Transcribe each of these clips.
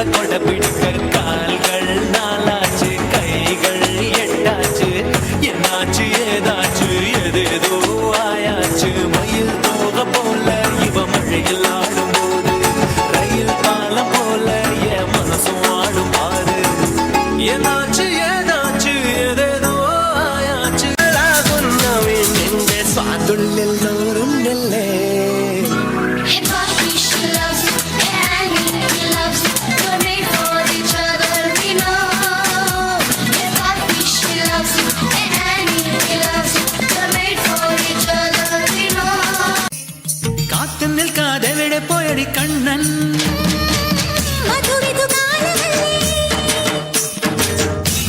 கொட பிடிக்க கால்கள் நாளாச்சு கைகள் எட்டாச்சு என்னாச்சு ஏதாச்சு எதேதோ ஆயாச்சு மயில் தோக போல இவ மழையில் ஆடும் போது ரயில் பாலம் போல என் மனசும் ஆடும் பாரு என்னாச்சு ஏதாச்சு எதேதோ ஆயாச்சு நின்ற சுவாதுள்ளெல்லோரும் நெல்லே போயடி கண்ணன்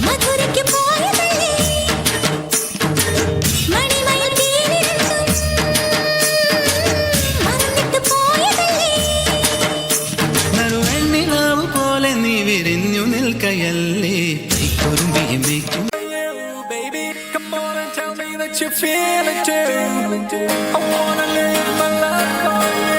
மதுரைக்கு போயதல்லே மணிமயில் மறந்துட்டு போயதல்லே നറുവെണ്ണിലാവു പോലെ നീ വിരിഞ്ഞു നിൽക്കയല്ലേ കുറുമ്പിയും വയ്ക്കും Baby, come on and tell me that you feel it too. I wanna live my life for you.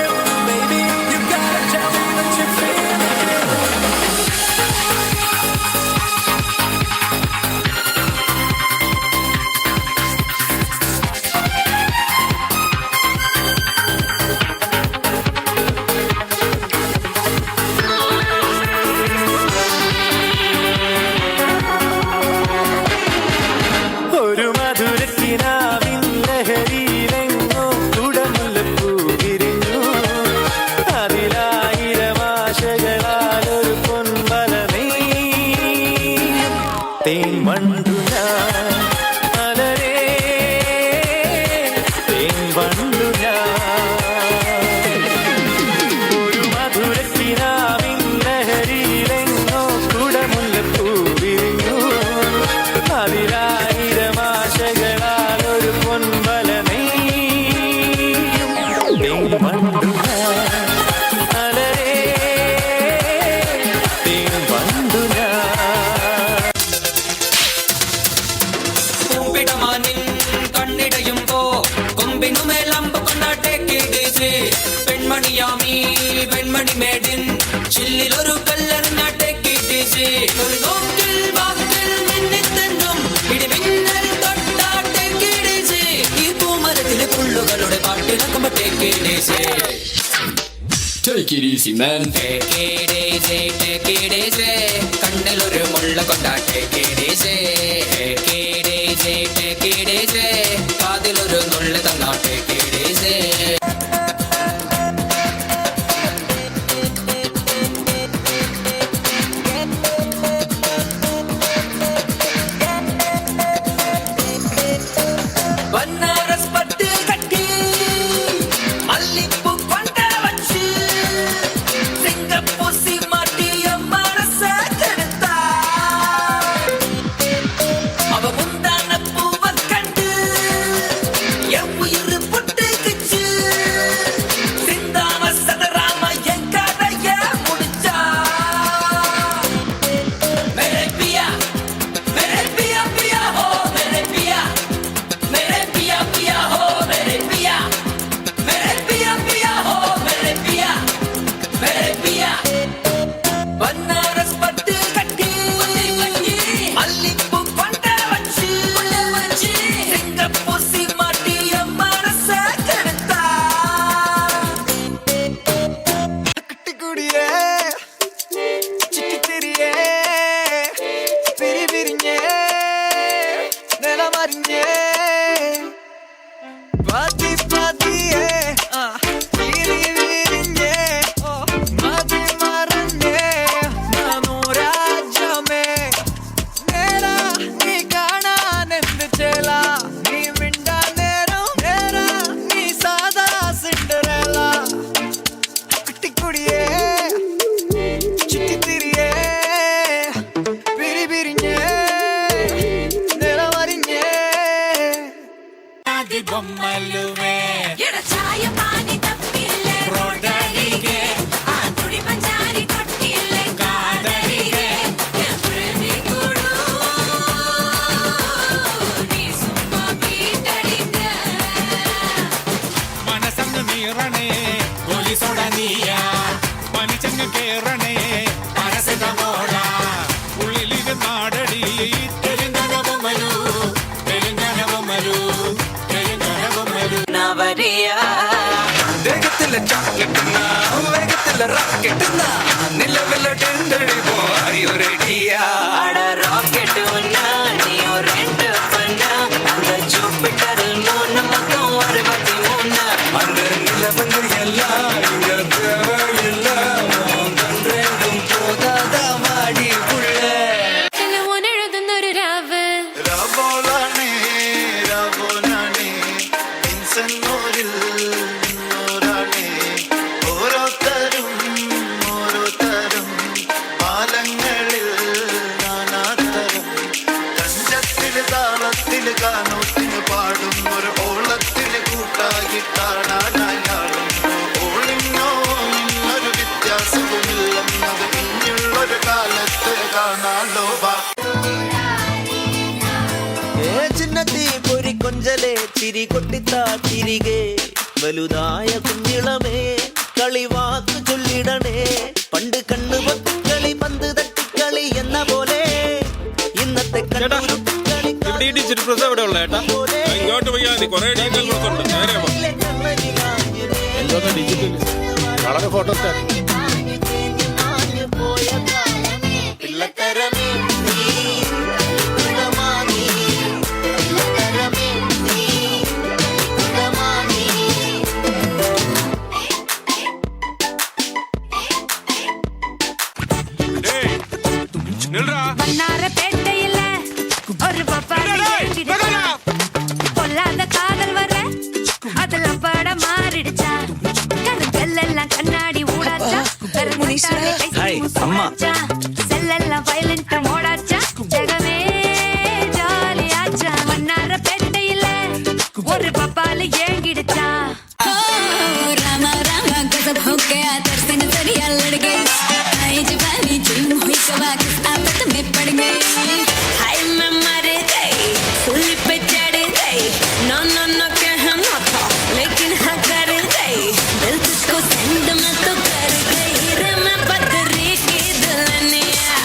പെൺമണിയാമീ പെൺമണി മേഡിൻ ചില്ലിൽ ഒരു കല്ലെറിഞ്ഞാട്ടേക്കിട്ടേച്ച് ഒരു നോക്കിൽ വാക്കിൽ മിന്നിത്തെന്നും ഇടിമിന്നൽ തൊട്ടാട്ടേക്കിടേച്ച് ഈ പൂമരത്തിലെ പുള്ളുകളുടെ പാട്ടിനക്കുമ്പട്ടേക്കിടേച്ച് Take it easy, man. Take it easy, take it easy. കണ്ണിലൊരു മുള്ള കൊണ്ടാ take it easy. Take it easy, take it easy. കാതിലൊരു നുള്ള തന്നാ take it easy. ಬೊಮ್ಮಲ್ಲುವೆ ಎಡಚಾಯ ಪಾನಿ ತಪ್ಪಿಲ್ಲೆ ರೋಡರಿಗೆ ಆ ತುಡಿ ಪಂಚಾರಿ ಕೊಟ್ಟಿಲ್ಲೆ ಕಾದರಿಗೆ ಎಪ್ರೇಮಿ ಕೂಡು ನೀ ಸುಮ್ಮ ಬೀಟಡಿಂಗ ಮನಸನ್ನು ಮೀರಣೆ ಗೋಲಿ ಸೊಡನಿಯ പനിച്ചങ്ങ് കേറണേ പാരസെറ്റമോള ഉള്ളിലിത് നാടടി തെലുങ്കാന ബൊമ്മലു തെലുങ്കാന ബൊമ്മലു തെലുങ്കാന ബൊമ്മലു നവരിയ വേഗത്തിലെ ചോക്ലേറ്റ് വേഗത്തിലെ റാക്കറ്റ് നിലവിലെ ടെൻഡറി പോയി റെഡിയാ ராக்கெட் ஒன்னா நீயோ ரெண்டு பண்ணா அந்த ஜூபிட்டரில் 3 மொத்தம் 63 அந்த நிலவங்க எல்லாம் இங்க தேவையில்லை ரெண்டும் போதாத வாடி புள்ள எழுதுന്നൊരു രാവ് രാവോളാണേ രാവോനാണേ ഇൻസന്നൂരിൽ ഓരാണേ ഓരോരുത്തരും പാലങ്ങളിൽ നാനാതരം കഞ്ചത്തില് താളത്തില് ഗാനോത്തിന് പാടും ഒരു ഓളത്തില് കൂട്ടായിട്ടാണായാളും ഓളിനോ ഇന്നൊരു വ്യത്യാസവുമില്ലെന്നത് ഇനിയുള്ളൊരു കാലത്ത് കാണാലോ ചിന്നത്തി പൊരി കൊഞ്ചലെ ചിരി കൊട്ടിത്താ തിരികെ വലുതായ കുഞ്ഞിളമേ കളിവാക്ക് ചൊല്ലിടണേ പണ്ട് കണ്ണു പൊത്തിക്കളി പന്ത് തട്ടിക്കളി എന്ന പോലെ ഇന്നത്തെ ഇങ്ങോട്ട് പോയാ മതി കുറെ ഡീറ്റെയിൽ കൊടുത്തുണ്ട് നേരെ വളരെ ഫോട്ടോ പിള്ളത്തരമേ വണ്ണാരപ്പേട്ടയില്ല ഒരു പൊല്ലാத காதல் வர அதுல பட மாறிடுச்சா கருங்கல்லாம் கண்ணாடி ஊடாச்சா செல்லெல்லாம் வயலண்ட் மோடாச்சா ஜகமே ஜாலியாச்சா வண்ணாரப்பேட்டையில ஒரு பப்பால ஏங்கிடுச்சா ராமா ராமா गजब हो गया तरस नजरिया लड़ गई आई जवानी जुल्म हुई सवा किस आफत में पड़ गई हाय मैं मर गई सूली पे चढ़ गई नो नो नो कहना था लेकिन हाँ कर गई दिल तुझको सेंड में तो कर गई रे मैं बदरी की दुल्हनिया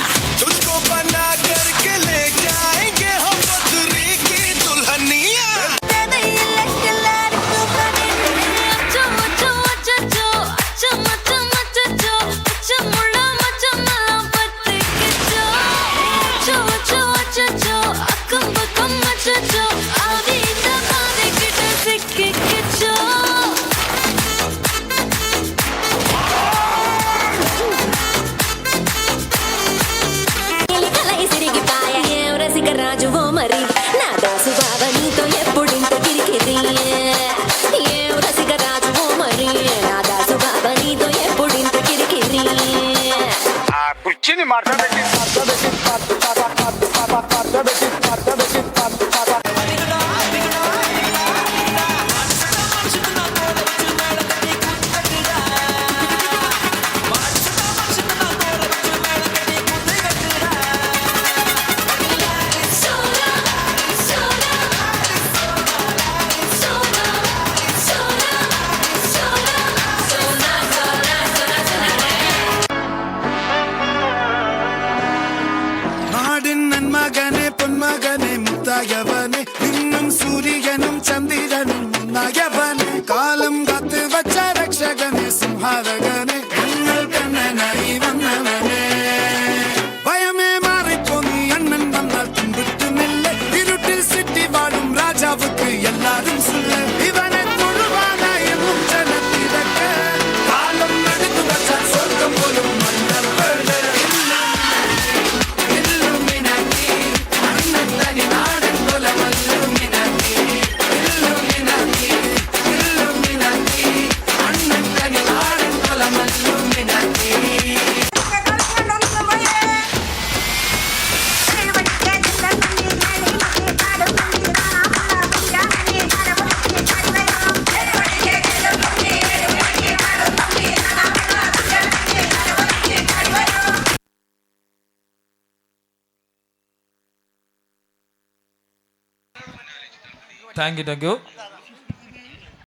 तुझको बना करके ले जाएंगे हम बदरी की दुल्हनिया రాజు ఓ మరి నా దాసు బాబా నీతో ఎప్పుడింత కిరికిరి ఏ రసిక రాజు ఓ మరి నా దాసు బాబా నీతో ఎప్పుడింత కిరికిరి కుర్చీని మాట్లాడబెట్టి മകനെ പൊന്മകനെ മുത്തായവനെ നിന്നും സൂര്യനും ചന്ദ്രനും മുന്നായവനെ കാലം കാത്ത് വച്ച രക്ഷകനെ സംഹാരകനെ ഞങ്ങൾ കണ്ണനായി വന്നവനെ ഭയമേ മാറിപ്പോ നീ അണ്ണൻ വന്നാൽ തുമ്പിട്ടുമില്ല ഇരുട്ടിൽ സിറ്റി വാഴും രാജാവുക്ക് എല്ലാരും സുല്ല ഇവനെ തൊഴുവാനായി ജനത്തിരക്ക് കാലം എടുത്തു വച്ചാൽ സ്വർഗം പോലും Thank you.